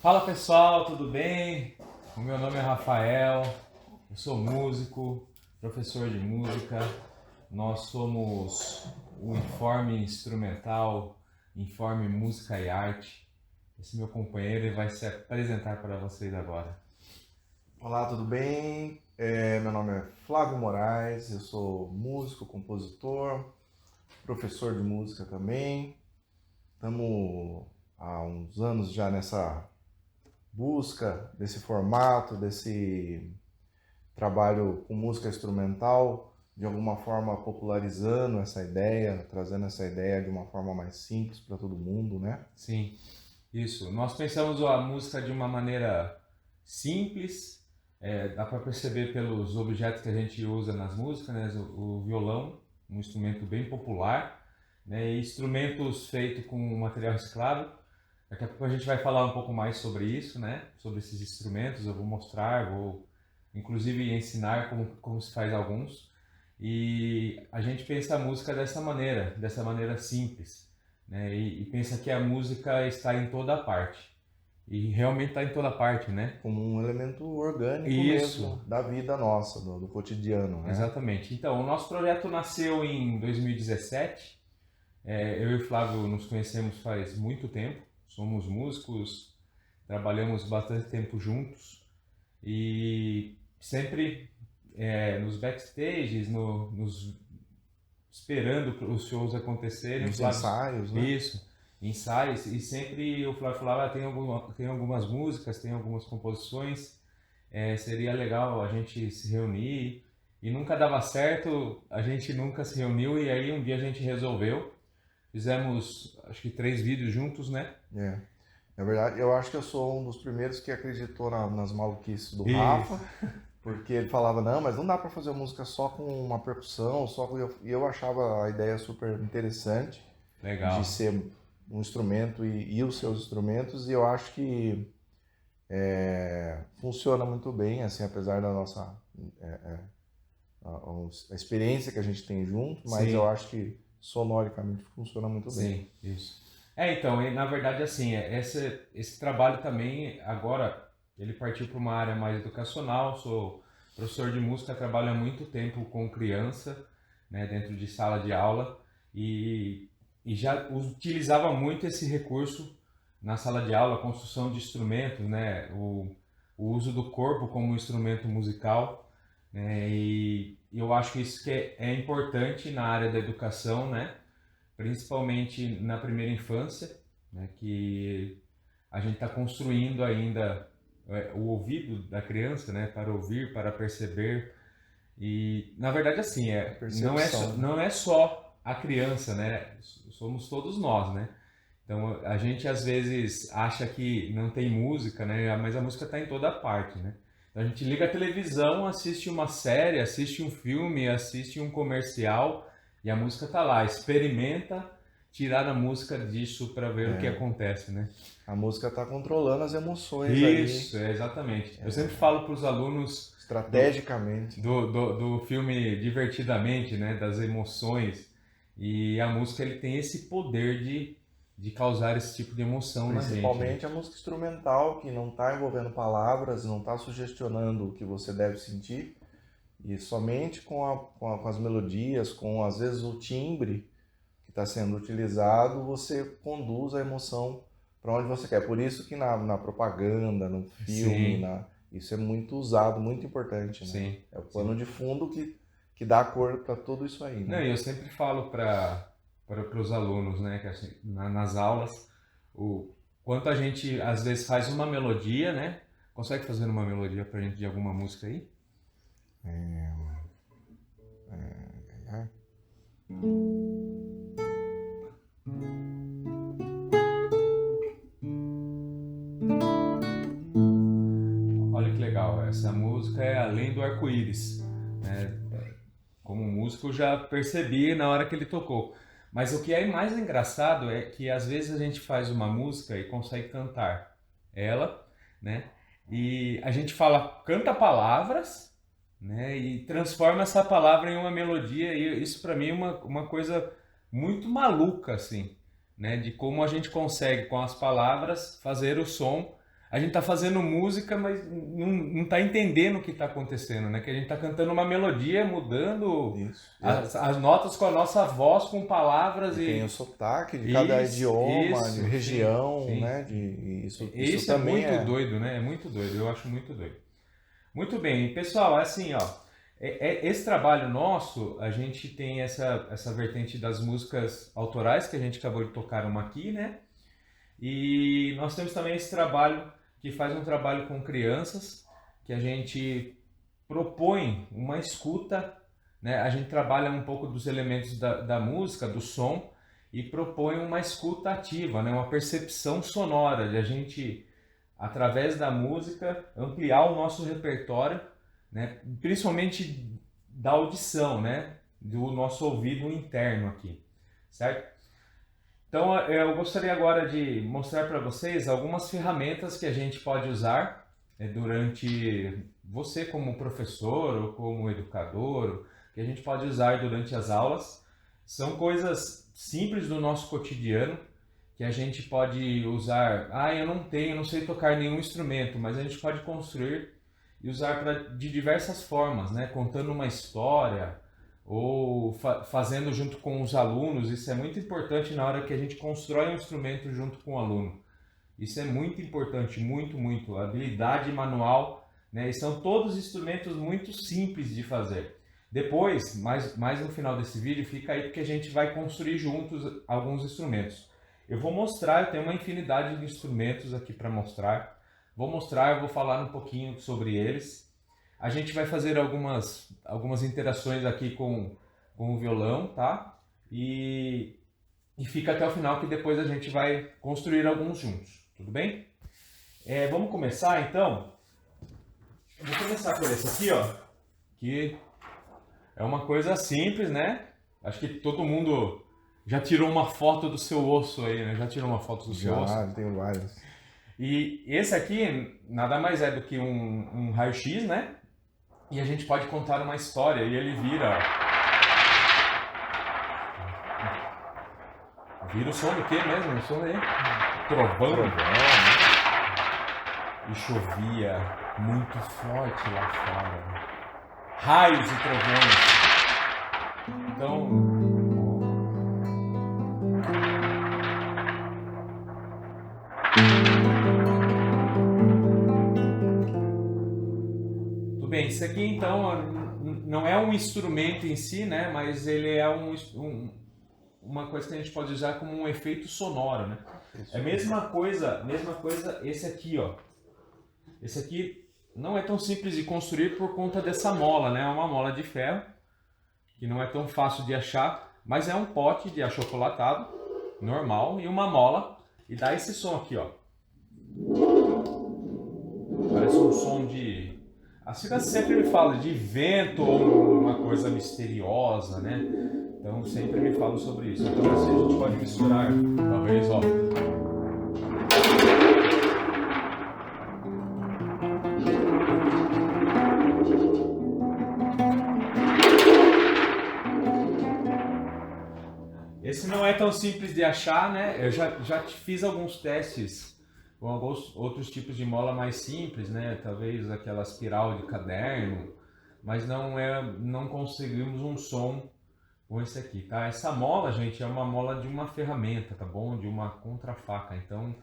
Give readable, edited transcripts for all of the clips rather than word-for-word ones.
Fala pessoal, tudo bem? O meu nome é Rafael, eu sou músico, professor de música. Nós somos o Informe Instrumental, Informe Música e Arte. Esse meu companheiro vai se apresentar para vocês agora. Olá, tudo bem? Meu nome é Flávio Moraes, eu sou músico, compositor, professor de música também. Estamos há uns anos já nessa busca desse formato, desse trabalho com música instrumental, de alguma forma popularizando essa ideia, trazendo essa ideia de uma forma mais simples para todo mundo, né? Sim, isso. Nós pensamos a música de uma maneira simples, dá para perceber pelos objetos que a gente usa nas músicas, né? O violão, um instrumento bem popular, né? E instrumentos feitos com material reciclado. Daqui a pouco a gente vai falar um pouco mais sobre isso, né? Sobre esses instrumentos, eu vou mostrar, vou inclusive ensinar como se faz alguns. E a gente pensa a música dessa maneira simples, né? E pensa que a música está em toda parte. E realmente está em toda parte, né? Como um elemento orgânico Isso. mesmo da vida nossa, do cotidiano, né? Exatamente. Então, o nosso projeto nasceu em 2017. Eu e o Flávio nos conhecemos faz muito tempo. Somos músicos, trabalhamos bastante tempo juntos e sempre nos backstages, esperando os shows acontecerem. Nos ensaios, né? Isso, ensaios. E sempre o Flávio falava, tem algumas músicas, tem algumas composições, seria legal a gente se reunir. E nunca dava certo, a gente nunca se reuniu e aí um dia a gente resolveu. Fizemos, acho que 3 vídeos juntos, né? Na verdade, eu acho que eu sou um dos primeiros que acreditou nas maluquices do Isso. Rafa, porque ele falava, não, mas não dá para fazer música só com uma percussão, e eu achava a ideia super interessante. Legal. De ser um instrumento e os seus instrumentos, e eu acho que funciona muito bem, assim, apesar da nossa a experiência que a gente tem junto, mas Sim. eu acho que sonoricamente funciona muito bem. Sim, isso. Então, na verdade, assim, esse trabalho também, agora, ele partiu para uma área mais educacional. Sou professor de música, trabalho há muito tempo com criança, né, dentro de sala de aula, e já utilizava muito esse recurso na sala de aula, a construção de instrumentos, né, o uso do corpo como instrumento musical, né, e eu acho que isso que é importante na área da educação, né, principalmente na primeira infância, né, que a gente está construindo ainda o ouvido da criança, né, para ouvir, para perceber. E na verdade assim, não é só a criança, né, somos todos nós, né. Então a gente às vezes acha que não tem música, né, mas a música está em toda parte, né. Então, a gente liga a televisão, assiste uma série, assiste um filme, assiste um comercial e a música está lá. Experimenta tirar a música disso para ver o que acontece, né? A música está controlando as emoções Isso, exatamente. Eu sempre falo para os alunos estrategicamente do filme Divertidamente, né, das emoções, e a música ele tem esse poder de causar esse tipo de emoção na gente. Principalmente a música instrumental, que não está envolvendo palavras, não está sugestionando o que você deve sentir, e somente com as melodias, com às vezes o timbre que está sendo utilizado, você conduz a emoção para onde você quer. Por isso que na propaganda, no filme, isso é muito usado, muito importante, né? Sim. É o pano de fundo que dá cor para tudo isso aí, né? Não, eu sempre falo para os alunos, né, que assim, nas aulas, o quanto a gente às vezes faz uma melodia, né? Consegue fazer uma melodia pra gente de alguma música aí? Olha que legal, essa música é Além do Arco-Íris, né? Como músico eu já percebi na hora que ele tocou. Mas o que é mais engraçado é que às vezes a gente faz uma música e consegue cantar ela, né? E a gente canta palavras, né? E transforma essa palavra em uma melodia, e isso para mim é uma coisa muito maluca, assim, né? De como a gente consegue com as palavras fazer o som. A gente tá fazendo música, mas não tá entendendo o que tá acontecendo, né? Que a gente tá cantando uma melodia, mudando as notas com a nossa voz, com palavras e... Tem o sotaque de cada idioma, de região, sim. né? Isso também é muito doido, né? É muito doido, eu acho muito doido. Muito bem, pessoal, assim, ó, esse trabalho nosso, a gente tem essa vertente das músicas autorais, que a gente acabou de tocar uma aqui, né? E nós temos também esse trabalho que faz um trabalho com crianças, que a gente propõe uma escuta, né? A gente trabalha um pouco dos elementos da música, do som, e propõe uma escuta ativa, né? Uma percepção sonora, de a gente, através da música, ampliar o nosso repertório, né? Principalmente da audição, né? Do nosso ouvido interno aqui, certo? Então, eu gostaria agora de mostrar para vocês algumas ferramentas que a gente pode usar durante você como professor ou como educador, que a gente pode usar durante as aulas. São coisas simples do nosso cotidiano que a gente pode usar. Eu não sei tocar nenhum instrumento, mas a gente pode construir e usar de diversas formas, né? Contando uma história, ou fazendo junto com os alunos. Isso é muito importante na hora que a gente constrói um instrumento junto com o aluno. Isso é muito importante, muito, muito. A habilidade manual, né? E são todos instrumentos muito simples de fazer. Depois, mais no final desse vídeo, fica aí porque a gente vai construir juntos alguns instrumentos. Eu vou mostrar, eu tenho uma infinidade de instrumentos aqui para mostrar. Eu vou falar um pouquinho sobre eles. A gente vai fazer algumas interações aqui com o violão, tá? E fica até o final, que depois a gente vai construir alguns juntos, tudo bem? Vamos começar então? Eu vou começar por esse aqui, ó, que é uma coisa simples, né? Acho que todo mundo já tirou uma foto do seu osso aí, né? Já tirou uma foto do seu osso? Já, tenho vários. E esse aqui nada mais é do que um raio-x, né? E a gente pode contar uma história e ele vira o som do quê mesmo? O som aí? Trovão. e chovia muito forte lá fora. Raios e trovões. Então, tudo bem, isso aqui então não é um instrumento em si, né? Mas ele é uma coisa que a gente pode usar como um efeito sonoro, né? É a mesma coisa esse aqui, ó. Esse aqui não é tão simples de construir por conta dessa mola, né? É uma mola de ferro, que não é tão fácil de achar, mas é um pote de achocolatado, normal, e uma mola, e dá esse som aqui, ó. Parece um som de... A Cida sempre me fala de vento ou uma coisa misteriosa, né? Então sempre me fala sobre isso. Então assim a gente pode misturar, talvez, ó. Esse não é tão simples de achar, né? Eu já fiz alguns testes com alguns outros tipos de mola mais simples, né? Talvez aquela espiral de caderno, mas não conseguimos um som com esse aqui, tá? Essa mola, gente, é uma mola de uma ferramenta, tá bom? De uma contrafaca, então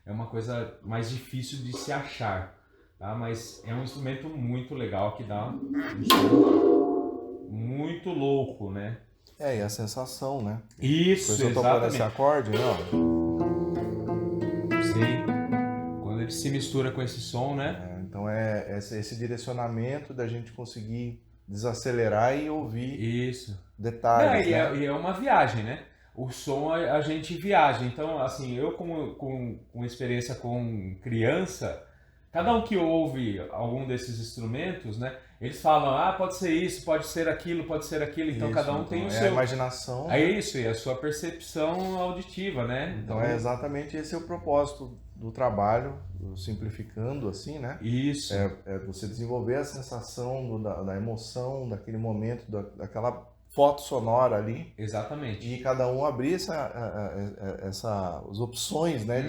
é uma coisa mais difícil de se achar, tá? Mas é um instrumento muito legal que dá um som muito louco, né? E a sensação, né? Isso, Por isso eu tô falando esse exatamente. acorde, né? Sim. Quando ele se mistura com esse som, né? Então é esse direcionamento da gente conseguir desacelerar e ouvir Isso. detalhes, E né? é uma viagem, né? O som a gente viaja. Então, assim, eu com experiência com criança, cada um que ouve algum desses instrumentos, né? Eles falam, pode ser isso, pode ser aquilo, pode ser aquilo. Então, Isso, cada um tem o a seu. imaginação. É isso, e a sua percepção auditiva, né? Então é exatamente esse o propósito do trabalho, simplificando assim, né? Isso. É você desenvolver a sensação da emoção, daquele momento, daquela foto sonora ali. Exatamente. E cada um abrir as opções, né?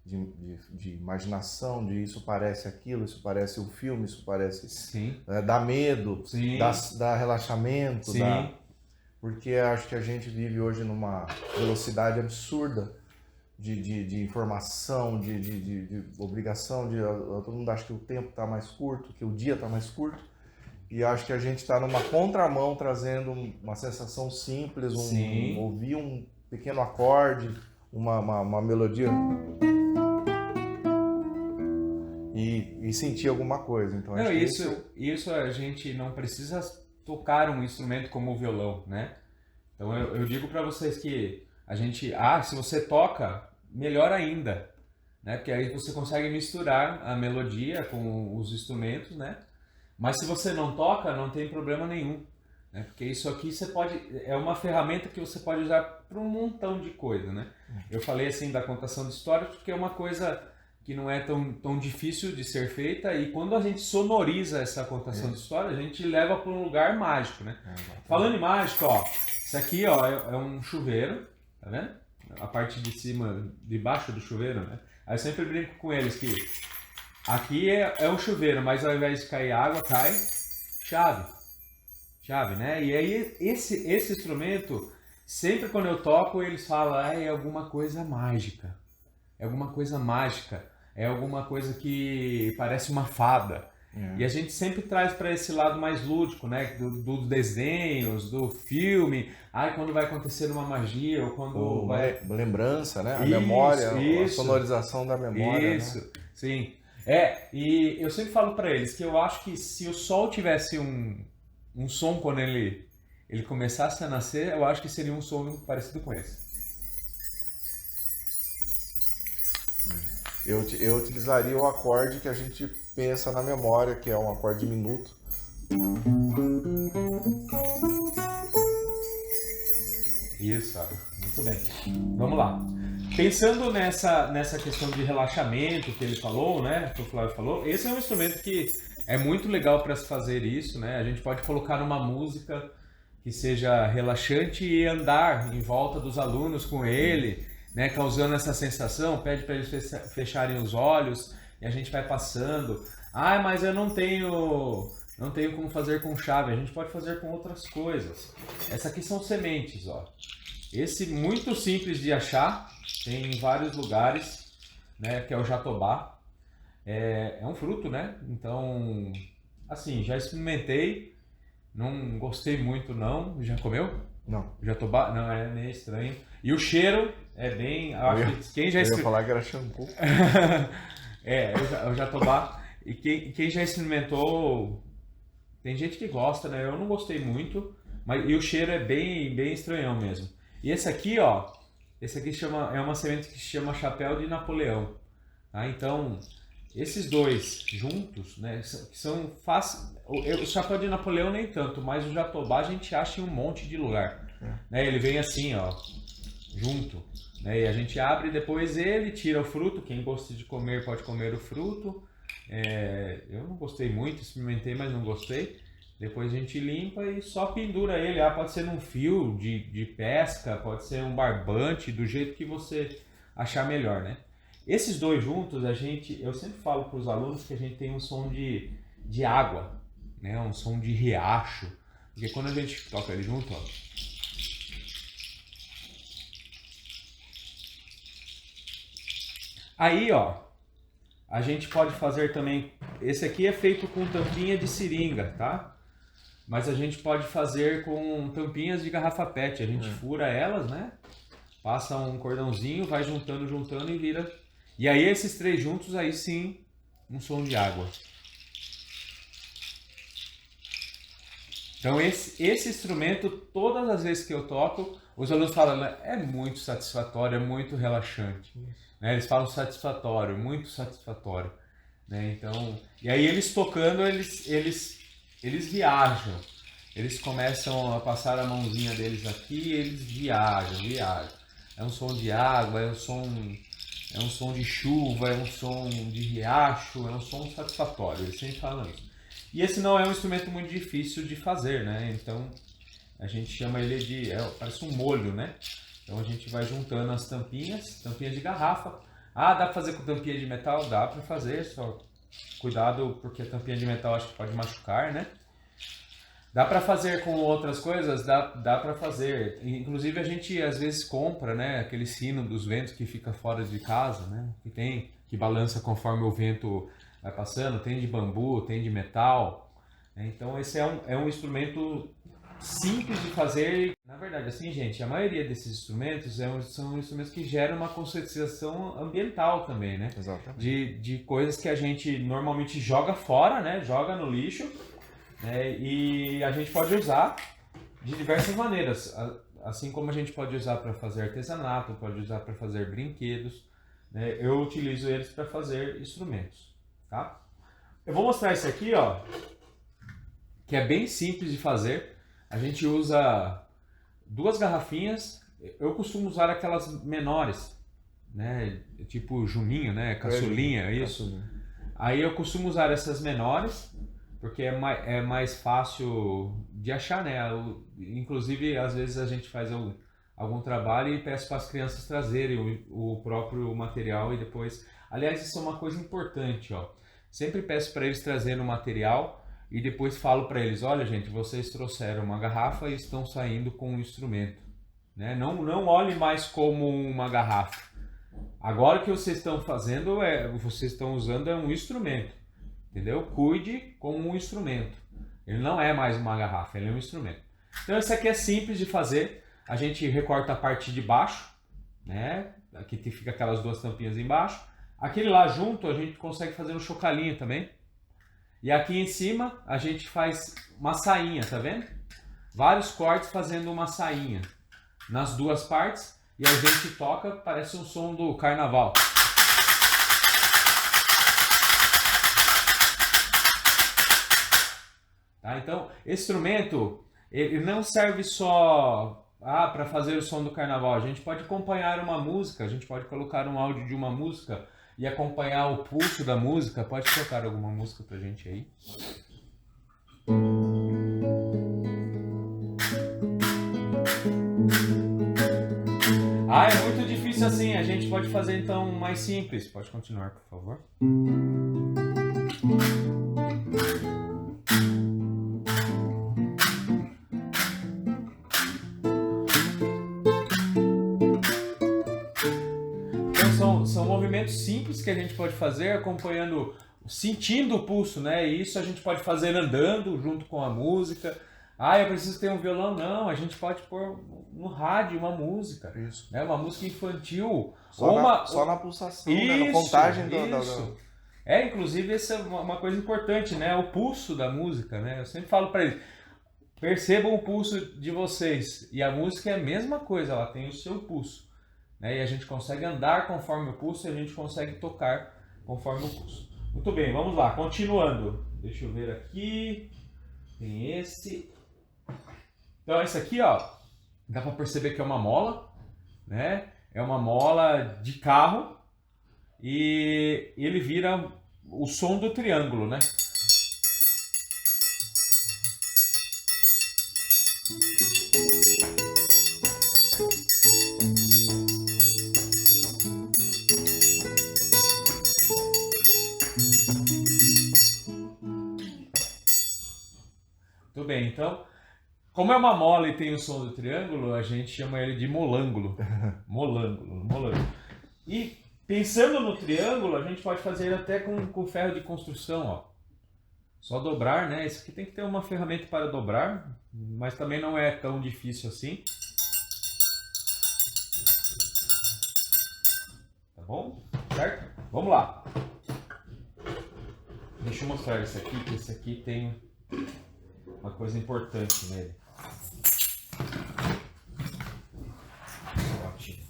De imaginação, de isso parece aquilo, isso parece um filme, isso parece... Sim. Dá medo, Sim. dá relaxamento, Sim. porque acho que a gente vive hoje numa velocidade absurda de informação, de obrigação, todo mundo acha que o tempo está mais curto, que o dia está mais curto, e acho que a gente está numa contramão trazendo uma sensação simples, ouvir um pequeno acorde, uma melodia e sentir alguma coisa. Então, Não, acho isso a gente não precisa tocar um instrumento como o violão, né? Então eu digo para vocês que a gente, se você toca, melhor ainda, né? Porque aí você consegue misturar a melodia com os instrumentos, né? Mas se você não toca, não tem problema nenhum, né? Porque isso aqui é uma ferramenta que você pode usar para um montão de coisa, né? Eu falei assim da contação de histórias porque é uma coisa que não é tão difícil de ser feita, e quando a gente sonoriza essa contação de história, a gente leva para um lugar mágico, né? Falando em mágico, ó, isso aqui, ó, é um chuveiro, tá vendo? A parte de cima, de baixo do chuveiro, né? Aí eu sempre brinco com eles que aqui é um chuveiro, mas ao invés de cair água, cai chave, né? E aí esse instrumento, sempre quando eu toco, eles falam, é alguma coisa mágica, é alguma coisa mágica. É alguma coisa que parece uma fada. E a gente sempre traz para esse lado mais lúdico, né? Dos desenhos, do filme. Quando vai acontecer uma magia, ou quando vai... Lembrança, né? A Isso, memória, a isso. sonorização da memória. Isso, né? sim. E eu sempre falo para eles que eu acho que se o sol tivesse um som quando ele começasse a nascer, eu acho que seria um som parecido com esse. Eu utilizaria o acorde que a gente pensa na memória, que é um acorde diminuto. Isso, muito bem. Vamos lá. Pensando nessa questão de relaxamento que ele falou, né? Que o Flávio falou, esse é um instrumento que é muito legal para se fazer isso, né? A gente pode colocar numa música que seja relaxante e andar em volta dos alunos com ele, né, causando essa sensação, pede para eles fecharem os olhos, e a gente vai passando. Ah, mas eu não tenho como fazer com chave. A gente pode fazer com outras coisas. Essa aqui são sementes, ó. Esse muito simples de achar, tem em vários lugares, né, que é o jatobá. É um fruto, né? Então, assim, já experimentei, não gostei muito não. Já comeu? Não. Jatobá? Não, é meio estranho. E o cheiro é bem... Acho que quem já Eu ia falar que era shampoo. o jatobá. E quem já experimentou, tem gente que gosta, né? Eu não gostei muito, e o cheiro é bem estranhão mesmo. E esse aqui, ó, é uma semente que se chama chapéu de Napoleão. Tá? Então, esses dois juntos, né, que são fáceis. O chapéu de Napoleão nem tanto, mas o jatobá a gente acha em um monte de lugar. Né? Ele vem assim, ó, junto. Né? E a gente abre e depois ele tira o fruto. Quem gosta de comer pode comer o fruto. Eu não gostei muito, experimentei, mas não gostei. Depois a gente limpa e só pendura ele. Pode ser num fio de pesca, pode ser um barbante, do jeito que você achar melhor, né? Esses dois juntos, eu sempre falo para os alunos que a gente tem um som de água, né? Um som de riacho. Porque quando a gente toca ele junto, ó, aí, ó, a gente pode fazer também. Esse aqui é feito com tampinha de seringa, tá? Mas a gente pode fazer com tampinhas de garrafa PET. A gente fura elas, né? Passa um cordãozinho, vai juntando e vira. E aí esses três juntos, aí sim, um som de água. Então esse instrumento, todas as vezes que eu toco, os alunos falam, é muito satisfatório, é muito relaxante. Né? Eles falam satisfatório, muito satisfatório. Né? Então, e aí eles tocando, eles viajam. Eles começam a passar a mãozinha deles aqui, eles viajam. É um som de água, é um som de chuva, é um som de riacho, é um som satisfatório. Eles sempre falam isso. E esse não é um instrumento muito difícil de fazer, né? Então a gente chama ele de... parece um molho, né? Então a gente vai juntando as tampinhas de garrafa. Dá para fazer com tampinha de metal? Dá para fazer, só cuidado porque a tampinha de metal acho que pode machucar, né? Dá para fazer com outras coisas? Dá para fazer. Inclusive a gente às vezes compra, né, aquele sino dos ventos que fica fora de casa, né? Que balança conforme o vento vai passando. Tem de bambu, tem de metal. Então esse é um instrumento simples de fazer. Na verdade, assim, gente, a maioria desses instrumentos são instrumentos que geram uma conscientização ambiental também, né? Exatamente. De coisas que a gente normalmente joga fora, né? Joga no lixo. E a gente pode usar de diversas maneiras, assim como a gente pode usar para fazer artesanato, pode usar para fazer brinquedos, né? Eu utilizo eles para fazer instrumentos, tá? Eu vou mostrar esse aqui, ó, que é bem simples de fazer. A gente usa duas garrafinhas, eu costumo usar aquelas menores, né? Tipo Juninho, né? Caçulinha, isso. Aí eu costumo usar essas menores, porque é mais fácil de achar, né? Inclusive, às vezes a gente faz algum trabalho e peço para as crianças trazerem o próprio material e depois... Aliás, isso é uma coisa importante, ó. Sempre peço para eles trazerem o material e depois falo para eles, olha gente, vocês trouxeram uma garrafa e estão saindo com um instrumento. Né? Não olhe mais como uma garrafa. Agora o que vocês estão fazendo, vocês estão usando um instrumento. Entendeu? Cuide como um instrumento. Ele não é mais uma garrafa, ele é um instrumento. Então esse aqui é simples de fazer. A gente recorta a parte de baixo, né? Aqui fica aquelas duas tampinhas embaixo. Aquele lá junto a gente consegue fazer um chocalhinho também. E aqui em cima a gente faz uma sainha, tá vendo? Vários cortes fazendo uma sainha nas duas partes. E a gente toca, parece um som do carnaval. Tá? Então, esse instrumento, ele não serve só para fazer o som do carnaval. A gente pode acompanhar uma música, a gente pode colocar um áudio de uma música e acompanhar o pulso da música. Pode tocar alguma música pra gente aí? É muito difícil simples assim, a gente pode fazer então mais simples. Pode continuar, por favor. Então são movimentos simples que a gente pode fazer acompanhando, sentindo o pulso, né? E isso a gente pode fazer andando junto com a música. Ah, eu preciso ter um violão? Não, a gente pode pôr no rádio uma música. Isso. Né? Uma música infantil. Só na pulsação, isso, né? Na contagem isso. Inclusive, essa é uma coisa importante, né? O pulso da música, né? Eu sempre falo para eles, percebam o pulso de vocês. E a música é a mesma coisa, ela tem o seu pulso. Né? E a gente consegue andar conforme o pulso e a gente consegue tocar conforme o pulso. Muito bem, vamos lá, continuando. Deixa eu ver aqui. Tem esse. Então esse aqui, ó, dá para perceber que é uma mola, né? É uma mola de carro e ele vira o som do triângulo, né? Muito bem, então, como é uma mola e tem o som do triângulo, a gente chama ele de molângulo. Molângulo. E pensando no triângulo, a gente pode fazer até com ferro de construção, ó. Só dobrar, né? Esse aqui tem que ter uma ferramenta para dobrar, mas também não é tão difícil assim. Tá bom? Certo? Vamos lá. Deixa eu mostrar esse aqui, que esse aqui tem uma coisa importante nele. Ótimo.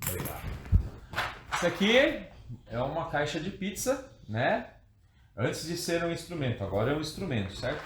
Obrigado. Isso aqui é uma caixa de pizza, né? Antes de ser um instrumento, agora é um instrumento, certo?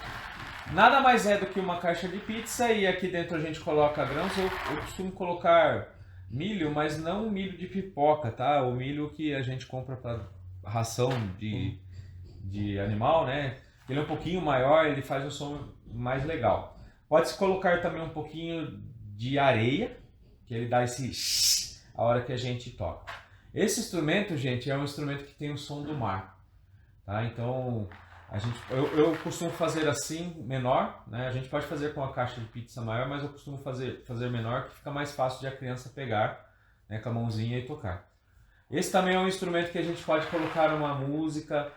Nada mais é do que uma caixa de pizza e aqui dentro a gente coloca grãos. Eu costumo colocar milho, mas não o milho de pipoca, tá? O milho que a gente compra para ração de animal, né? Ele é um pouquinho maior, ele faz um som mais legal. Pode-se colocar também um pouquinho de areia, que ele dá esse a hora que a gente toca. Esse instrumento, gente, é um instrumento que tem o som do mar. Tá? Então, eu costumo fazer assim, menor, né? A gente pode fazer com a caixa de pizza maior, mas eu costumo fazer menor, que fica mais fácil de a criança pegar, né, com a mãozinha e tocar. Esse também é um instrumento que a gente pode colocar uma música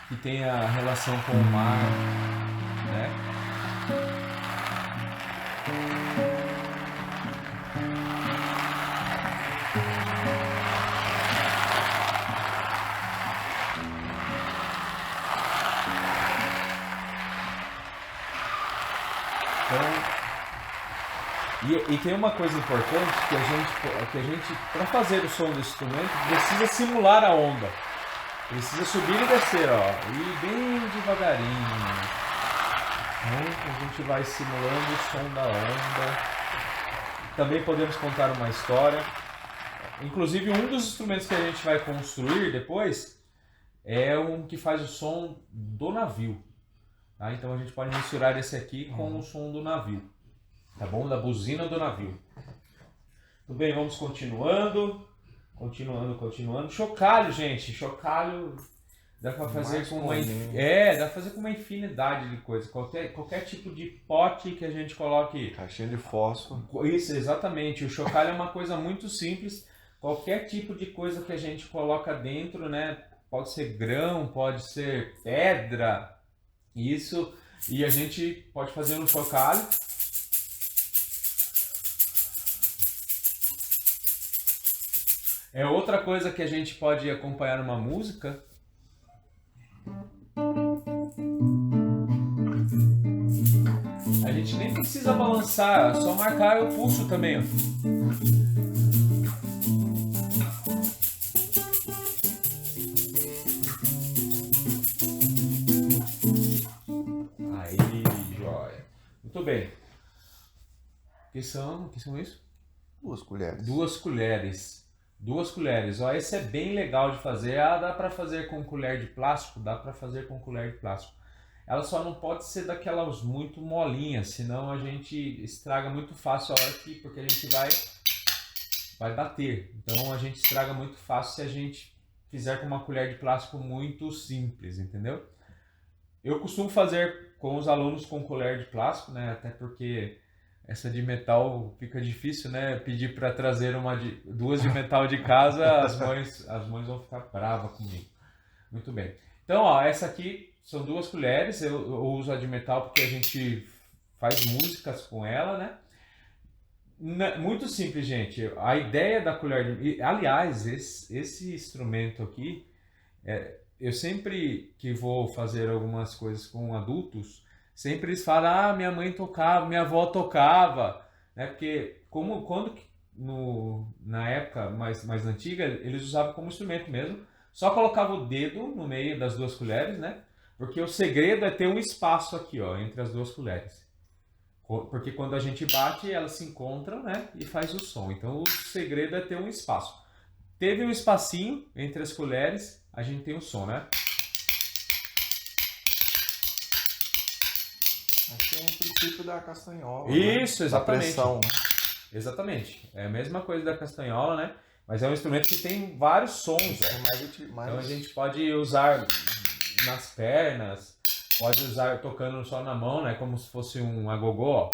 que tenha relação com o mar, né? E tem uma coisa importante que a gente para fazer o som desse instrumento precisa simular a onda. Precisa subir e descer, ó, e bem devagarinho. Então, a gente vai simulando o som da onda. Também podemos contar uma história. Inclusive, um dos instrumentos que a gente vai construir depois é um que faz o som do navio. Tá? Então a gente pode misturar esse aqui com o som do navio. Tá bom? Da buzina do navio. Tudo bem, vamos continuando. Continuando. Chocalho, gente. Chocalho dá pra fazer com dá pra fazer com uma infinidade de coisas. Qualquer tipo de pote que a gente coloque. Caixinha de fósforo. Isso, exatamente. O chocalho é uma coisa muito simples. Qualquer tipo de coisa que a gente coloca dentro, né? Pode ser grão, pode ser pedra. Isso. E a gente pode fazer um chocalho. É outra coisa que a gente pode acompanhar uma música. A gente nem precisa balançar, é só marcar o pulso também, ó. Aí, joia. Muito bem. O que são isso? 2 colheres. 2 colheres. 2 colheres, ó, esse é bem legal de fazer. Dá para fazer com colher de plástico? Dá para fazer com colher de plástico. Ela só não pode ser daquelas muito molinhas, senão a gente estraga muito fácil a hora que, porque a gente vai vai bater. Então a gente estraga muito fácil se a gente fizer com uma colher de plástico muito simples, entendeu? Eu costumo fazer com os alunos com colher de plástico, né? Até porque essa de metal fica difícil, né? Pedir para trazer duas de metal de casa, as mães vão ficar bravas comigo. Muito bem. Então, ó, essa aqui são 2 colheres. Eu uso a de metal porque a gente faz músicas com ela, né? Muito simples, gente. A ideia da colher de... Aliás, esse instrumento aqui, eu sempre que vou fazer algumas coisas com adultos, sempre eles falam, ah, minha mãe tocava, minha avó tocava, né? Porque na época mais antiga, eles usavam como instrumento mesmo, só colocava o dedo no meio das 2 colheres, né? Porque o segredo é ter um espaço aqui, ó, entre as 2 colheres. Porque quando a gente bate, elas se encontram, né? E faz o som. Então o segredo é ter um espaço. Teve um espacinho entre as colheres, a gente tem o som, né? Acho que é um princípio da castanhola. Isso, né? exatamente. Da pressão, né? Exatamente. É a mesma coisa da castanhola, né? Mas é um instrumento que tem vários sons. Então a gente pode usar nas pernas, pode usar tocando só na mão, né? Como se fosse um agogô, ó.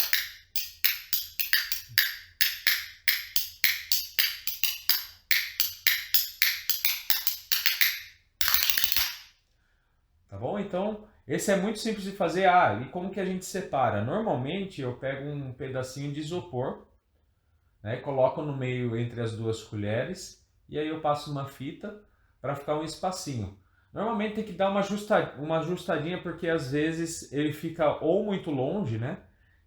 Tá bom? Então, esse é muito simples de fazer. Ah, e como que a gente separa? Normalmente eu pego um pedacinho de isopor, né? Coloco no meio entre as 2 colheres e aí eu passo uma fita para ficar um espacinho. Normalmente tem que dar uma ajustadinha porque às vezes ele fica ou muito longe, né?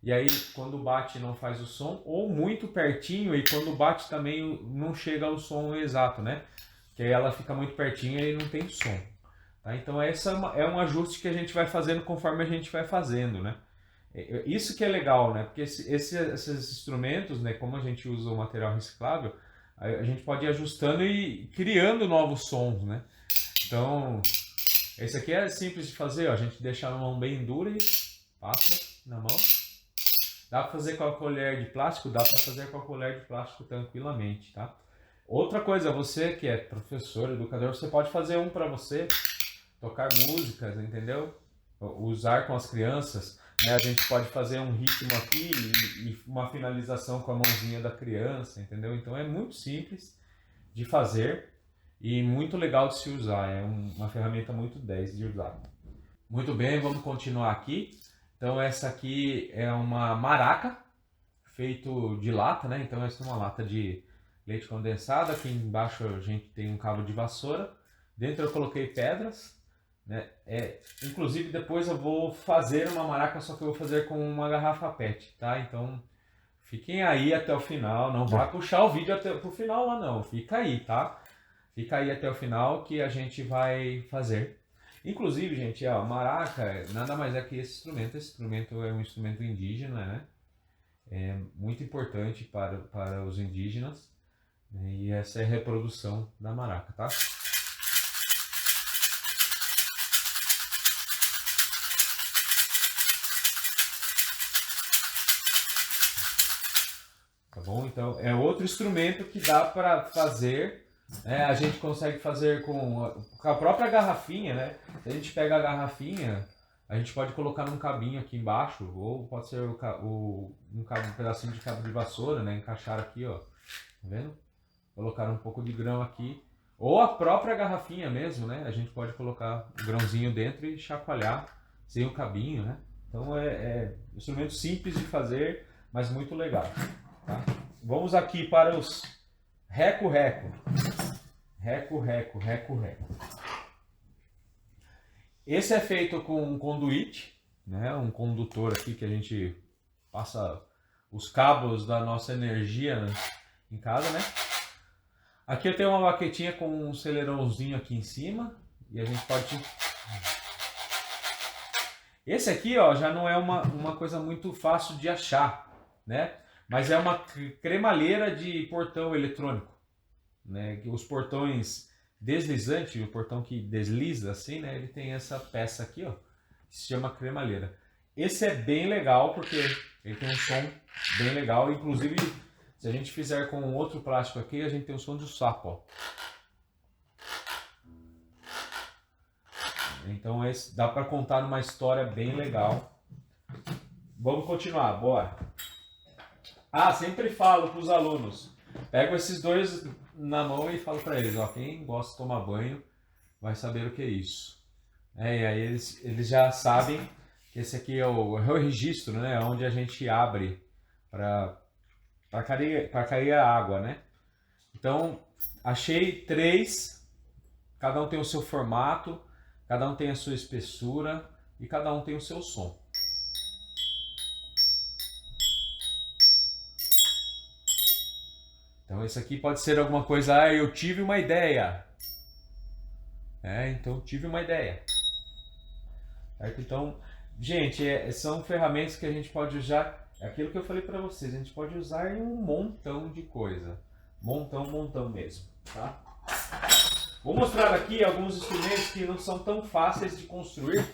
E aí quando bate não faz o som, ou muito pertinho e quando bate também não chega ao som exato, né? Que aí ela fica muito pertinho e não tem som. Tá? Então essa é um ajuste que a gente vai fazendo conforme a gente vai fazendo, né? Isso que é legal, né? Porque esses instrumentos, né? Como a gente usa o material reciclável, a gente pode ir ajustando e criando novos sons, né? Então, esse aqui é simples de fazer, ó. A gente deixa a mão bem dura e passa na mão. Dá para fazer com a colher de plástico? Dá para fazer com a colher de plástico tranquilamente, tá? Outra coisa, você que é professor, educador, você pode fazer um para você, tocar músicas, entendeu? Usar com as crianças, né? A gente pode fazer um ritmo aqui e uma finalização com a mãozinha da criança, entendeu? Então é muito simples de fazer e muito legal de se usar. É uma ferramenta muito 10 de usar. Muito bem, vamos continuar aqui. Então essa aqui é uma maraca feito de lata, né? Então essa é uma lata de leite condensado. Aqui embaixo a gente tem um cabo de vassoura. Dentro eu coloquei pedras, né? Inclusive depois eu vou fazer uma maraca, só que eu vou fazer com uma garrafa PET, tá? Então fiquem aí até o final, não vai puxar o vídeo até pro final lá não, fica aí, tá? Fica aí até o final que a gente vai fazer. Inclusive, gente, a maraca nada mais é que esse instrumento é um instrumento indígena, né? É muito importante para os indígenas, né? E essa é a reprodução da maraca, tá? Tá bom? Então é outro instrumento que dá para fazer, né? A gente consegue fazer com a própria garrafinha, né? Se a gente pega a garrafinha, a gente pode colocar num cabinho aqui embaixo, ou pode ser um pedacinho de cabo de vassoura, né? Encaixar aqui, ó. Tá vendo? Colocar um pouco de grão aqui. Ou a própria garrafinha mesmo, né? A gente pode colocar o grãozinho dentro e chacoalhar sem o cabinho, né? Então é um instrumento simples de fazer, mas muito legal. Tá? Vamos aqui para os reco-reco. Reco-reco, reco-reco. Esse é feito com um conduíte, né? Um condutor aqui que a gente passa os cabos da nossa energia, né? Em casa, né? Aqui eu tenho uma baquetinha com um celeirãozinho aqui em cima e a gente pode... Esse aqui, ó, já não é uma coisa muito fácil de achar, né? Mas é uma cremalheira de portão eletrônico, né? Os portões deslizantes, o portão que desliza assim, né? Ele tem essa peça aqui, ó, que se chama cremalheira. Esse é bem legal porque ele tem um som bem legal, inclusive Se a gente fizer com outro plástico aqui, a gente tem o som do sapo, ó. Então dá para contar uma história bem legal. Vamos continuar, bora. Sempre falo para os alunos, pego esses dois na mão e falo para eles, ó, quem gosta de tomar banho vai saber o que é isso. E aí eles já sabem que esse aqui é o registro, né, onde a gente abre para cair a água, né? Então, achei 3, cada um tem o seu formato, cada um tem a sua espessura e cada um tem o seu som. Então esse aqui pode ser alguma coisa, eu tive uma ideia. Então tive uma ideia. Certo? Então, gente, são ferramentas que a gente pode usar, é aquilo que eu falei para vocês, a gente pode usar em um montão de coisa. Montão mesmo, tá? Vou mostrar aqui alguns instrumentos que não são tão fáceis de construir,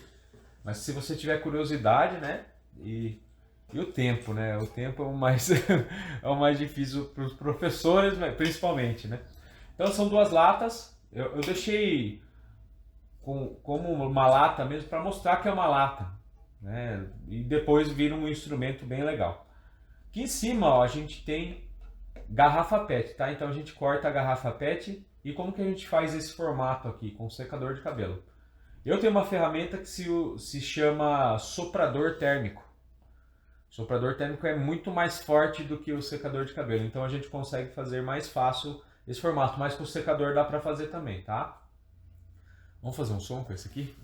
mas se você tiver curiosidade, né? E o tempo, né? O tempo é o mais, é o mais difícil para os professores, principalmente, né? Então são 2 latas. Eu deixei como uma lata mesmo para mostrar que é uma lata, né? E depois vira um instrumento bem legal. Aqui em cima, ó, a gente tem garrafa PET, tá? Então a gente corta a garrafa PET e como que a gente faz esse formato aqui com secador de cabelo? Eu tenho uma ferramenta que se chama soprador térmico. O soprador térmico é muito mais forte do que o secador de cabelo, então a gente consegue fazer mais fácil esse formato, mas com o secador dá para fazer também, tá? Vamos fazer um som com esse aqui?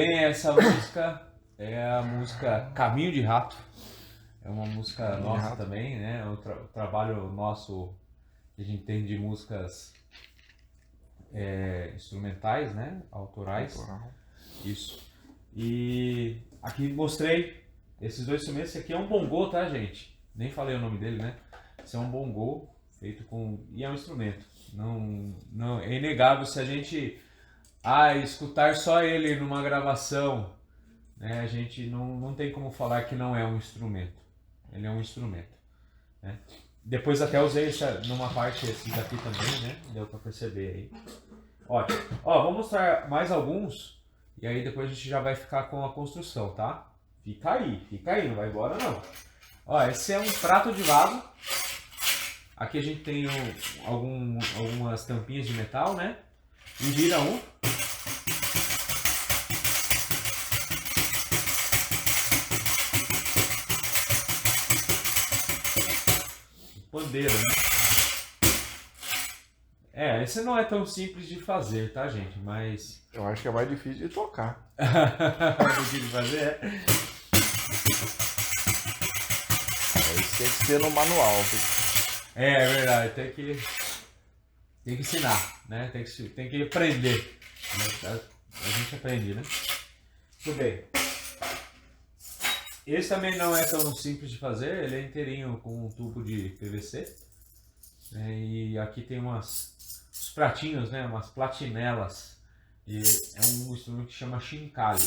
bem, essa música é a música Caminho de Rato. É uma música nossa também, né? O trabalho nosso que a gente tem de músicas instrumentais, né? Autorais. Isso. E aqui mostrei esses dois instrumentos. Esse aqui é um bongô, tá, gente? Nem falei o nome dele, né? Esse é um bongô feito com... E é um instrumento. Não, é inegável se a gente escutar só ele numa gravação, né? A gente não tem como falar que não é um instrumento. Ele é um instrumento, né? Depois até usei numa parte esses daqui também, né? Deu pra perceber aí. Ótimo. Ó, vou mostrar mais alguns e aí depois a gente já vai ficar com a construção, tá? Fica aí, não vai embora não. Ó, esse é um prato de vaso. Aqui a gente tem algumas tampinhas de metal, né? E vira um. Pandeiro, né? Esse não é tão simples de fazer, tá, gente? Mas... Eu acho que é mais difícil de tocar. Mais difícil de fazer, Isso tem que ser no manual. É verdade, tem que ensinar, né? Tem que aprender. A gente aprende, né? Tudo bem. Esse também não é tão simples de fazer, ele é inteirinho com um tubo de PVC. E aqui tem uns pratinhos, né? Umas platinelas. E é um instrumento que chama chincalho.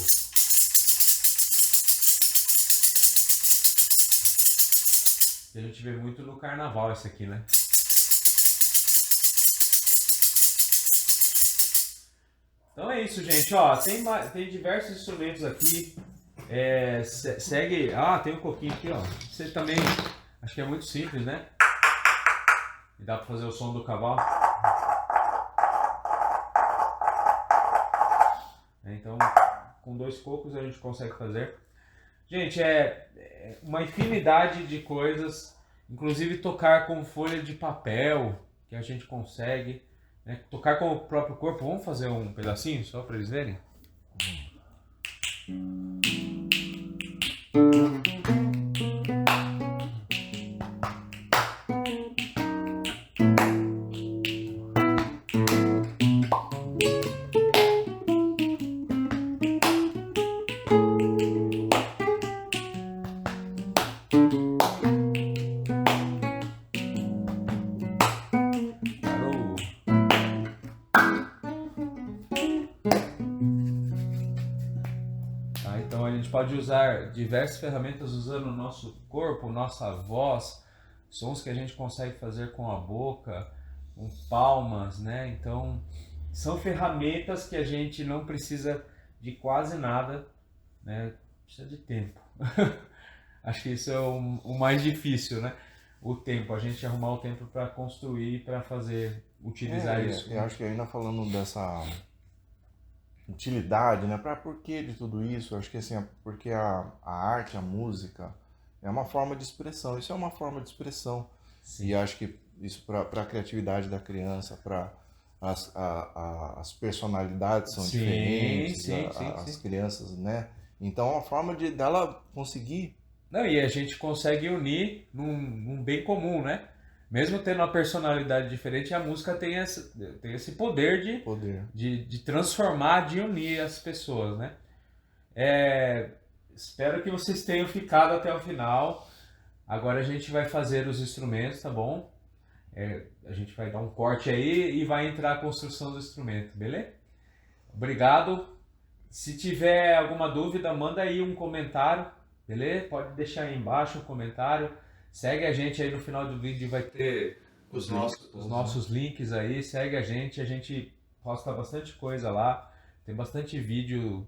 A gente vê muito no carnaval esse aqui, né? Então é isso, gente. Ó, tem diversos instrumentos aqui. Segue... tem um coquinho aqui, ó. Você também... Acho que é muito simples, né? E dá pra fazer o som do cavalo. Então, com 2 cocos a gente consegue fazer. Gente, é uma infinidade de coisas. Inclusive tocar com folha de papel, que a gente consegue, né? Tocar com o próprio corpo. Vamos fazer um pedacinho só para eles verem? Então a gente pode usar diversas ferramentas usando o nosso corpo, nossa voz, sons que a gente consegue fazer com a boca, com palmas, né? Então são ferramentas que a gente não precisa de quase nada, né? Precisa de tempo. Acho que isso é o mais difícil, né? O tempo, a gente arrumar o tempo para construir, para fazer, utilizar isso. Eu acho que ainda falando dessa utilidade, né? Para porquê de tudo isso? Eu acho que assim, porque a arte, a música é uma forma de expressão. Isso é uma forma de expressão. Sim. E acho que isso para a criatividade da criança, para as personalidades são diferentes, as crianças, né? Então é uma forma dela conseguir. Não, e a gente consegue unir num bem comum, né? Mesmo tendo uma personalidade diferente, a música tem esse poder de transformar, de unir as pessoas, né? Espero que vocês tenham ficado até o final. Agora a gente vai fazer os instrumentos, tá bom? A gente vai dar um corte aí e vai entrar a construção do instrumento, beleza? Obrigado. Se tiver alguma dúvida, manda aí um comentário, beleza? Pode deixar aí embaixo um comentário. Segue a gente aí, no final do vídeo vai ter os nossos links aí. Segue a gente posta bastante coisa lá. Tem bastante vídeo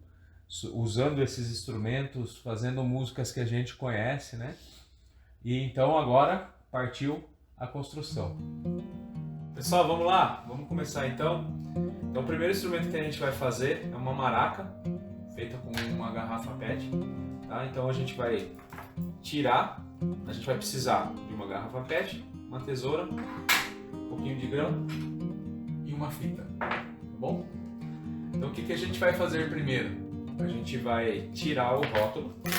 usando esses instrumentos, fazendo músicas que a gente conhece, né? E então agora partiu a construção. Pessoal, vamos lá? Vamos começar então. Então o primeiro instrumento que a gente vai fazer é uma maraca, feita com uma garrafa PET. Tá? Então a gente vai tirar, a gente vai precisar de uma garrafa PET, uma tesoura, um pouquinho de grão e uma fita, tá bom? Então o que a gente vai fazer primeiro? a gente vai tirar o rótulo da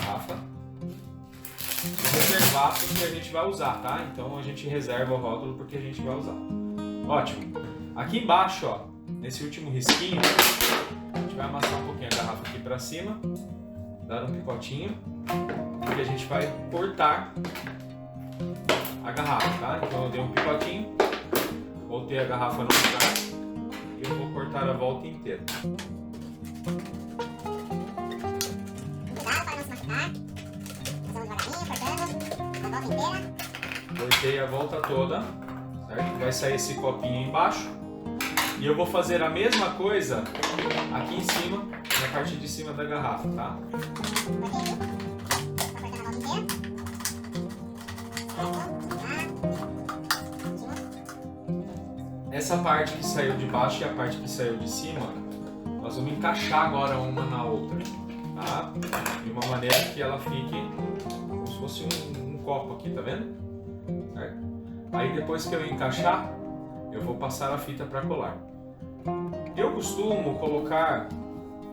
garrafa e reservar porque a gente vai usar, tá? Então a gente reserva o rótulo porque a gente vai usar. Ótimo. Aqui embaixo, ó, nesse último risquinho, a gente vai amassar um pouquinho a garrafa aqui para cima, dar um picotinho, porque a gente vai cortar a garrafa, tá? Então eu dei um picotinho, voltei a garrafa no lugar e eu vou cortar a volta inteira. Cuidado para não se machucar. Passamos devagarinho, cortando a volta inteira. Cortei a volta toda, certo? Vai sair esse copinho embaixo. E eu vou fazer a mesma coisa aqui em cima, na parte de cima da garrafa, tá? Essa parte que saiu de baixo e a parte que saiu de cima, nós vamos encaixar agora uma na outra, tá? De uma maneira que ela fique como se fosse um copo aqui, tá vendo? Certo? Aí depois que eu encaixar, eu vou passar a fita para colar. Eu costumo colocar,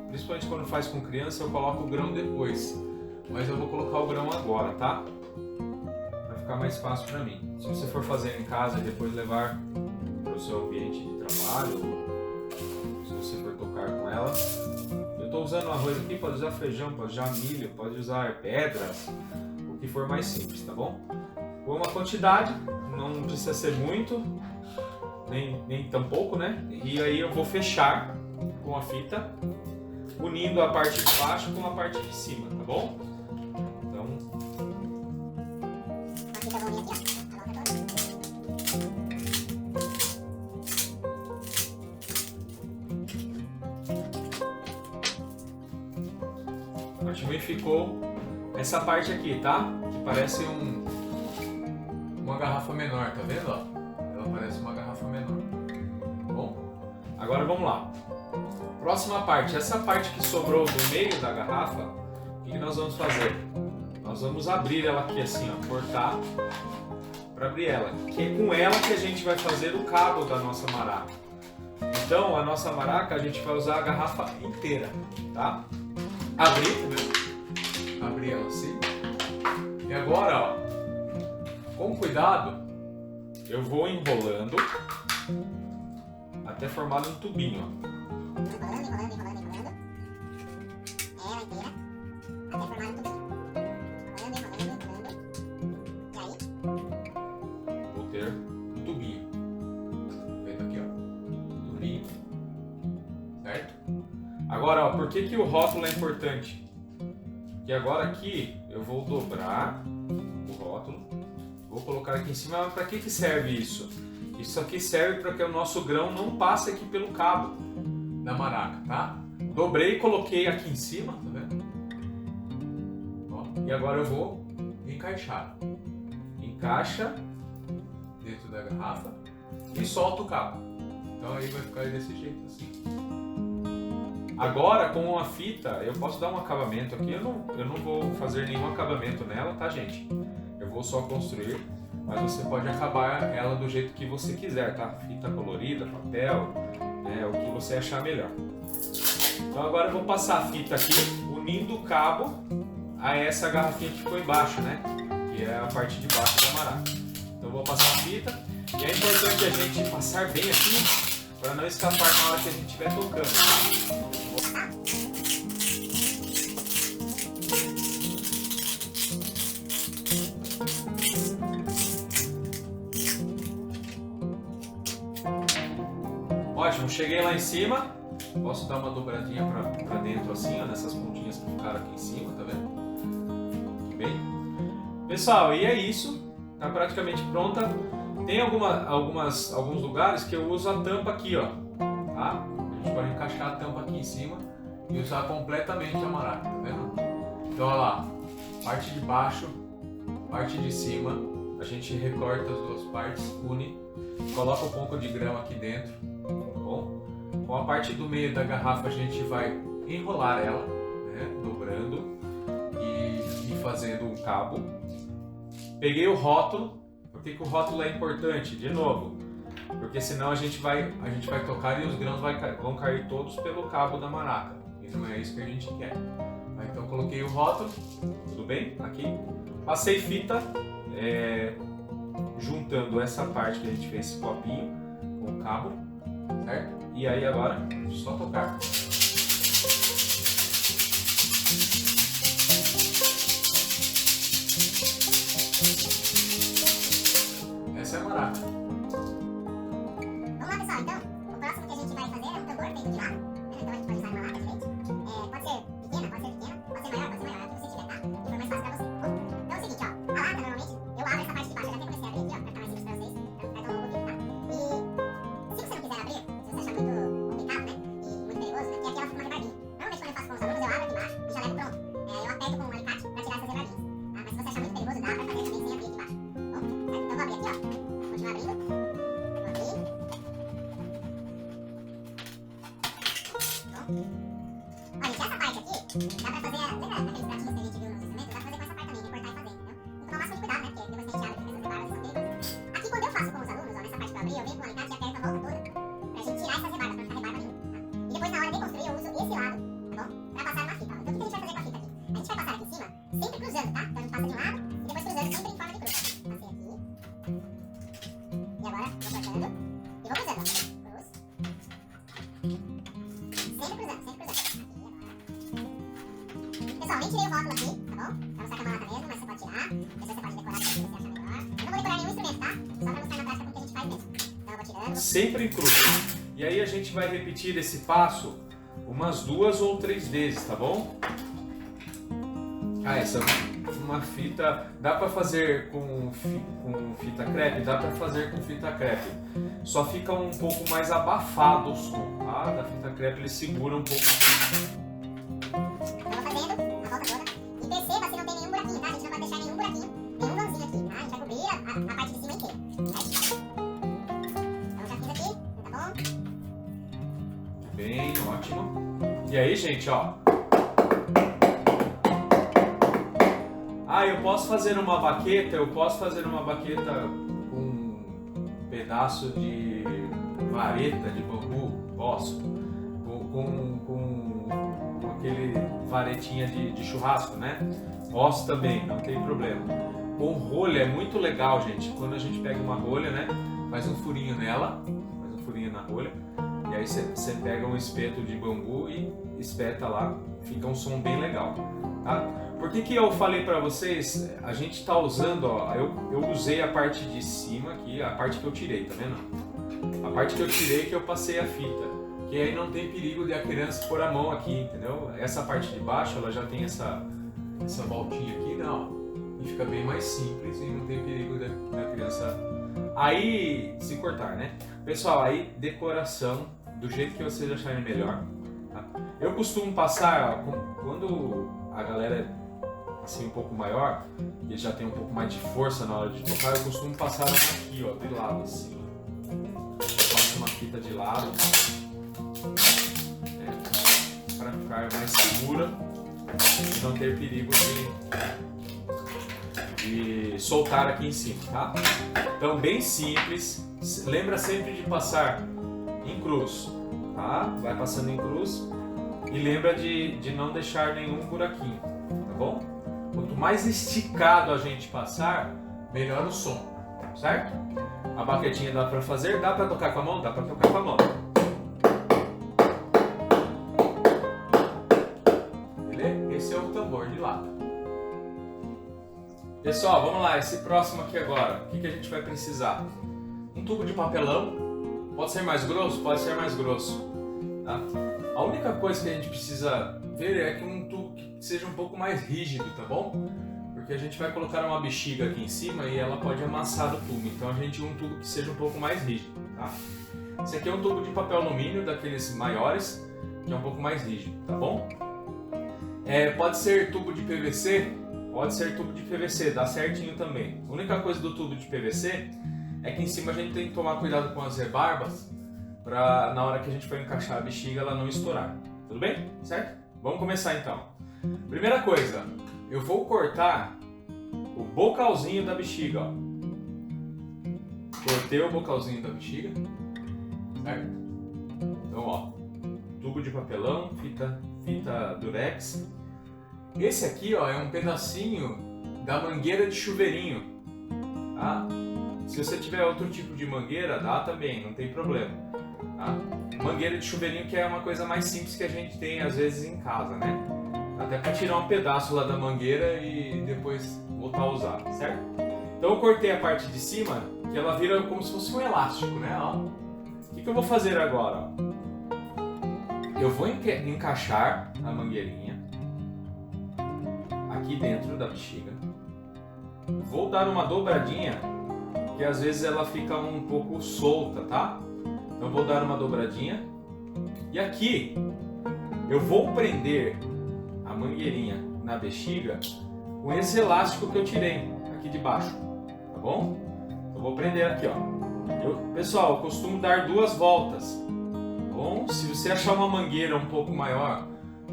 principalmente quando faz com criança, eu coloco o grão depois, mas eu vou colocar o grão agora, tá? Vai ficar mais fácil para mim. Se você for fazer em casa e depois levar para o seu ambiente de trabalho, ou se você for tocar com ela, eu estou usando arroz aqui, pode usar feijão, pode usar milho, pode usar pedras, o que for mais simples, tá bom? Com uma quantidade, não precisa ser muito, nem tão pouco, né? E aí eu vou fechar com a fita, unindo a parte de baixo com a parte de cima, tá bom? Então, A fita vai unir aqui, ó. A volta toda. ótimo, e ficou essa parte aqui, tá? Que parece uma garrafa menor, tá vendo? Ó? Ela parece uma garrafa menor. Bom, agora vamos lá. Próxima parte, essa parte que sobrou do meio da garrafa, o que nós vamos fazer? Nós vamos abrir ela aqui assim, ó, cortar para abrir ela. Que é com ela que a gente vai fazer o cabo da nossa maraca. Então, a nossa maraca a gente vai usar a garrafa inteira, tá? Abrir, tá vendo? Abrir ela assim. E agora, ó, com cuidado, eu vou enrolando até formar um tubinho, ó. Enrolando. Ela inteira. Até formar um tubinho. Enrolando. E aí? Vou ter um tubinho. Vendo aqui, ó. Tubinho. Certo? Agora, ó, por que o rótulo é importante? Porque agora aqui eu vou dobrar o rótulo. Vou colocar aqui em cima. Para que serve isso? Isso aqui serve para que o nosso grão não passe aqui pelo cabo da maraca, tá? Dobrei e coloquei aqui em cima, tá vendo? Ó, e agora eu vou encaixar. Encaixa dentro da garrafa e solta o cabo. Então aí vai ficar desse jeito assim. Agora com a fita eu posso dar um acabamento aqui. Eu não vou fazer nenhum acabamento nela, tá, gente? Eu vou só construir, mas você pode acabar ela do jeito que você quiser, tá? Fita colorida, papel, o que você achar melhor. Então agora eu vou passar a fita aqui, unindo o cabo a essa garrafinha que ficou embaixo, né? Que é a parte de baixo da maraca. Então eu vou passar a fita, e é importante a gente passar bem aqui, para não escapar na hora que a gente estiver tocando, tá? Ótimo, cheguei lá em cima, posso dar uma dobradinha pra dentro assim, ó, nessas pontinhas que ficaram aqui em cima, tá vendo? Aqui bem. Pessoal, e é isso, tá praticamente pronta. Tem alguns lugares que eu uso a tampa aqui, ó, tá? A gente pode encaixar a tampa aqui em cima e usar completamente a maraca, tá vendo? Então, olha lá, parte de baixo, parte de cima, a gente recorta as duas partes, une, coloca um pouco de grão aqui dentro. Bom, com a parte do meio da garrafa a gente vai enrolar ela, né, dobrando e fazendo um cabo. Peguei o rótulo. Por que o rótulo é importante? De novo, porque senão a gente vai tocar e os grãos vão cair todos pelo cabo da maraca. e não é isso que a gente quer. Então coloquei o rótulo, tudo bem? Aqui. Passei fita, juntando essa parte que a gente fez esse copinho com o cabo, certo? E aí agora, só tocar. Essa é a maraca. Vamos lá, pessoal, então, o próximo que a gente vai fazer é um tambor feito de lado, né? Então a gente pode usar uma lata diferente. Pode ser pequena, pode ser maior, é o que você tiver, tá? E for mais fácil pra você. Bom, então é o seguinte, ó, a lata normalmente, eu abro essa parte de baixo, eu já até comecei a abrir aqui, ó, pra ficar mais simples pra vocês, pra não ficar tão longo o vídeo, tá? E se você não quiser abrir, se você achar muito complicado, né, e muito perigoso, né, porque aqui ela fica uma rebarbinha. Normalmente quando eu faço com os alunos, eu abro aqui embaixo e já levo pronto. Eu aperto com um alicate pra tirar essas rebarbinhas, tá? Mas se você achar muito perigoso, dá pra fazer também sem abrir aqui embaixo. Bom, então vou abrir aqui, ó, vou continuar abrindo. Olha, gente, essa parte aqui, dá pra fazer, lembra aqueles pratinhos que a gente viu nos instrumentos? Dá pra fazer com essa parte também, recortar e fazer, entendeu? Então tomar o máximo de cuidado, né? Porque depois que a gente abre, essas rebardas são perigosas. Aqui quando eu faço com os alunos, ó, nessa parte que eu abri, eu venho com o alicate e aperto a volta toda, pra gente tirar essas rebardas, pra não ficar rebarba nenhuma, tá? E depois na hora de construir eu uso esse lado, tá bom? Pra passar uma fita, ó. Então o que a gente vai fazer com a fita aqui? A gente vai passar aqui em cima, sempre cruzando, tá? Então a gente passa de um lado e depois cruzando, sempre em forma de cruz. Passei aqui. E agora, vou cortando e vou cruzando, ó. Cruz. Sempre cruzando, sempre cruzando. Pessoal, nem tirei o rótulo aqui, tá bom? Pra mostrar que é uma lata mesmo, mas você pode tirar. Depois você pode decorar se você achar melhor. Eu não vou decorar nenhum instrumento, tá? Só pra mostrar na prática como que a gente faz mesmo. Então eu vou tirando. Sempre em cruz. E aí a gente vai repetir esse passo umas 2 ou 3 vezes, tá bom? Essa é uma fita, dá pra fazer com fita crepe, dá pra fazer com fita crepe. Só fica um pouco mais abafado o som, tá? Da fita crepe ele segura um pouco. Eu vou fazendo a volta toda. E perceba se não tem nenhum buraquinho, tá? A gente não vai deixar nenhum buraquinho, nenhum vãozinho aqui, tá? A gente vai cobrir a parte de cima inteira, certo? Então já fiz aqui, tá bom? Bem, ótimo. E aí, gente, ó. Eu posso fazer uma baqueta, com um pedaço de vareta de bambu, posso. Com aquele varetinha de churrasco, né? Posso também, não tem problema. Com rolha é muito legal, gente. Quando a gente pega uma rolha, né? Faz um furinho nela, faz um furinho na rolha. E aí você pega um espeto de bambu e espeta lá. Fica um som bem legal, tá? Por que eu falei pra vocês? A gente tá usando, ó, eu usei a parte de cima aqui, a parte que eu tirei, tá vendo? A parte que eu tirei que eu passei a fita, que aí não tem perigo de a criança pôr a mão aqui, entendeu? Essa parte de baixo, ela já tem essa voltinha aqui, não, e fica bem mais simples e não tem perigo da criança aí se cortar, né? Pessoal, aí decoração, do jeito que vocês acharem melhor, tá? Eu costumo passar, ó, quando a galera é assim um pouco maior, e já tem um pouco mais de força na hora de tocar, eu costumo passar aqui, ó, de lado assim. Eu passo uma fita de lado, para ficar mais segura e não ter perigo de soltar aqui em cima, tá? Então bem simples, lembra sempre de passar em cruz, tá? Vai passando em cruz e lembra de não deixar nenhum buraquinho, tá bom? Quanto mais esticado a gente passar, melhor o som, certo? A baquetinha dá pra fazer, dá pra tocar com a mão? Dá pra tocar com a mão. Beleza? Esse é o tambor de lata. Pessoal, vamos lá, esse próximo aqui agora, o que a gente vai precisar? Um tubo de papelão, pode ser mais grosso? Pode ser mais grosso, tá? A única coisa que a gente precisa ver é que um tubo que seja um pouco mais rígido, tá bom? Porque a gente vai colocar uma bexiga aqui em cima e ela pode amassar o tubo, então a gente um tubo que seja um pouco mais rígido, tá? Esse aqui é um tubo de papel alumínio, daqueles maiores, que é um pouco mais rígido, tá bom? Pode ser tubo de PVC? Pode ser tubo de PVC, dá certinho também. A única coisa do tubo de PVC é que em cima a gente tem que tomar cuidado com as rebarbas, para na hora que a gente for encaixar a bexiga ela não estourar. Tudo bem? Certo? Vamos começar então. Primeira coisa, eu vou cortar o bocalzinho da bexiga, ó. Cortei o bocalzinho da bexiga, certo? Então, ó, tubo de papelão, fita fita durex. Esse aqui, ó, é um pedacinho da mangueira de chuveirinho, tá? Se você tiver outro tipo de mangueira, dá também, não tem problema, tá? Mangueira de chuveirinho, que é uma coisa mais simples que a gente tem às vezes em casa, né? Até para tirar um pedaço lá da mangueira e depois voltar a usar, certo? Então eu cortei a parte de cima, que ela vira como se fosse um elástico, né? Ó. O que eu vou fazer agora? Ó? Eu vou encaixar a mangueirinha aqui dentro da bexiga. Vou dar uma dobradinha, que às vezes ela fica um pouco solta, tá? Então vou dar uma dobradinha. E aqui eu vou prender a mangueirinha na bexiga com esse elástico que eu tirei aqui de baixo, tá bom? Eu vou prender aqui, ó. Pessoal, eu costumo dar 2 voltas, tá bom? Se você achar uma mangueira um pouco maior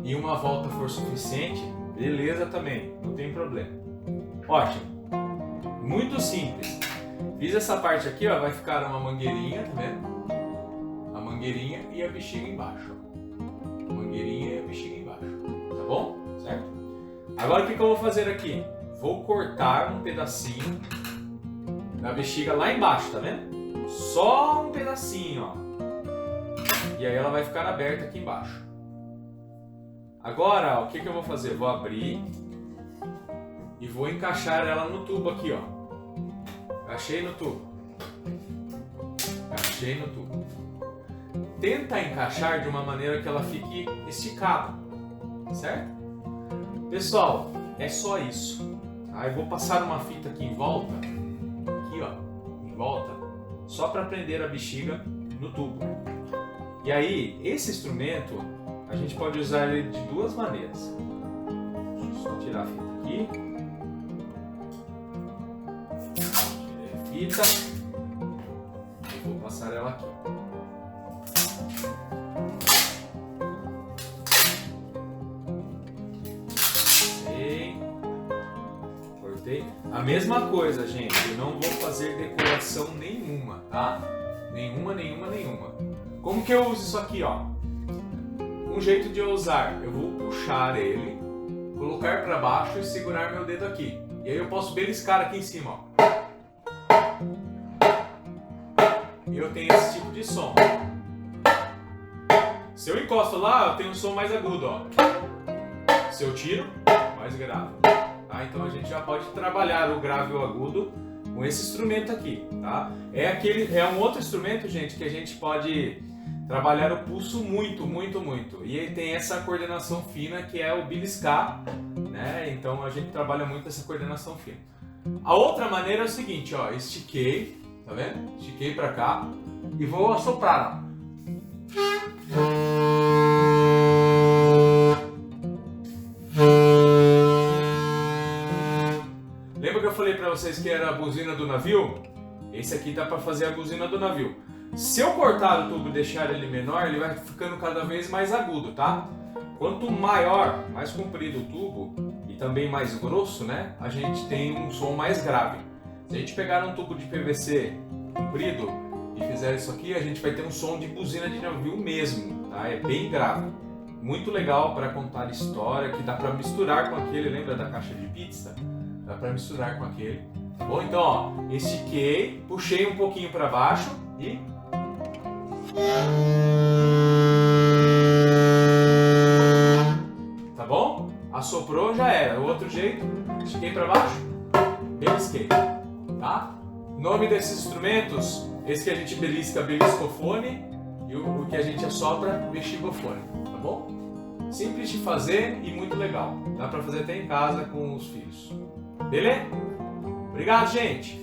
e uma volta for suficiente, beleza também, não tem problema. Ótimo, muito simples. Fiz essa parte aqui, ó, vai ficar uma mangueirinha, tá vendo? A mangueirinha e a bexiga embaixo, ó. A mangueirinha e a bexiga embaixo, tá bom? Certo? Agora o que eu vou fazer aqui? Vou cortar um pedacinho da bexiga lá embaixo, tá vendo? Só um pedacinho, ó. E aí ela vai ficar aberta aqui embaixo. Agora, ó, o que eu vou fazer? Vou abrir e vou encaixar ela no tubo aqui, ó. Encaixei no tubo. Encaixei no tubo. Tenta encaixar de uma maneira que ela fique esticada, certo? Pessoal, é só isso. Aí eu vou passar uma fita aqui em volta, aqui ó, em volta, só para prender a bexiga no tubo. E aí, esse instrumento, a gente pode usar ele de 2 maneiras. Deixa eu só tirar a fita aqui. Tirei a fita. E vou passar ela aqui. Cortei. A mesma coisa, gente. Eu não vou fazer decoração nenhuma, tá? Nenhuma. Como que eu uso isso aqui, ó? Um jeito de eu usar, eu vou puxar ele, colocar para baixo e segurar meu dedo aqui. E aí eu posso beliscar aqui em cima, ó. E eu tenho esse tipo de som. Se eu encosto lá, eu tenho um som mais agudo, ó. Se eu tiro, mais grave. Tá? Então a gente já pode trabalhar o grave e o agudo com esse instrumento aqui, tá? É um outro instrumento, gente, que a gente pode trabalhar o pulso muito. E ele tem essa coordenação fina que é o beliscar, né? Então a gente trabalha muito essa coordenação fina. A outra maneira é o seguinte, ó, estiquei, tá vendo? Estiquei para cá e vou assoprar, ó. Lembra que eu falei para vocês que era a buzina do navio? Esse aqui dá para fazer a buzina do navio. Se eu cortar o tubo e deixar ele menor, ele vai ficando cada vez mais agudo, tá? Quanto maior, mais comprido o tubo e também mais grosso, né? A gente tem um som mais grave. Se a gente pegar um tubo de PVC comprido e fizer isso aqui, a gente vai ter um som de buzina de navio mesmo, tá? É bem grave. Muito legal para contar história, que dá para misturar com aquele, lembra da caixa de pizza? Dá para misturar com aquele. Tá bom? Então, ó, estiquei, puxei um pouquinho para baixo e... Tá bom? Assoprou, já era. O outro jeito, estiquei para baixo, belisquei. Tá? O nome desses instrumentos, esse que a gente belisca, beliscofone, e o que a gente assopra, bexigofone. Tá bom? Simples de fazer e muito legal. Dá para fazer até em casa com os filhos. Beleza? Obrigado, gente!